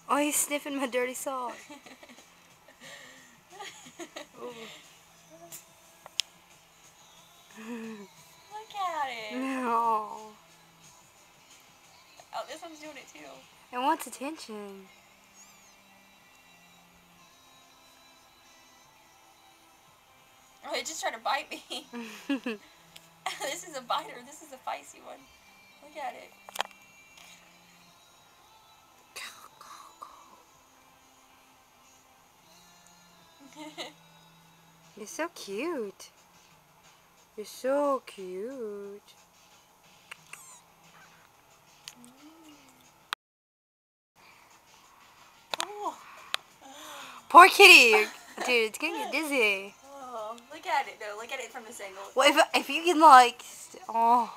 Oh, he's sniffing my dirty sock. Look at it. No. Oh, this one's doing it too. It wants attention. Oh, it just tried to bite me. This is a biter. This is a feisty one. Look at it. You're so cute. You're so cute. Oh. Poor kitty. Dude, it's gonna get dizzy. Oh, look at it though. Look at it from this angle. Well, if you can like, oh.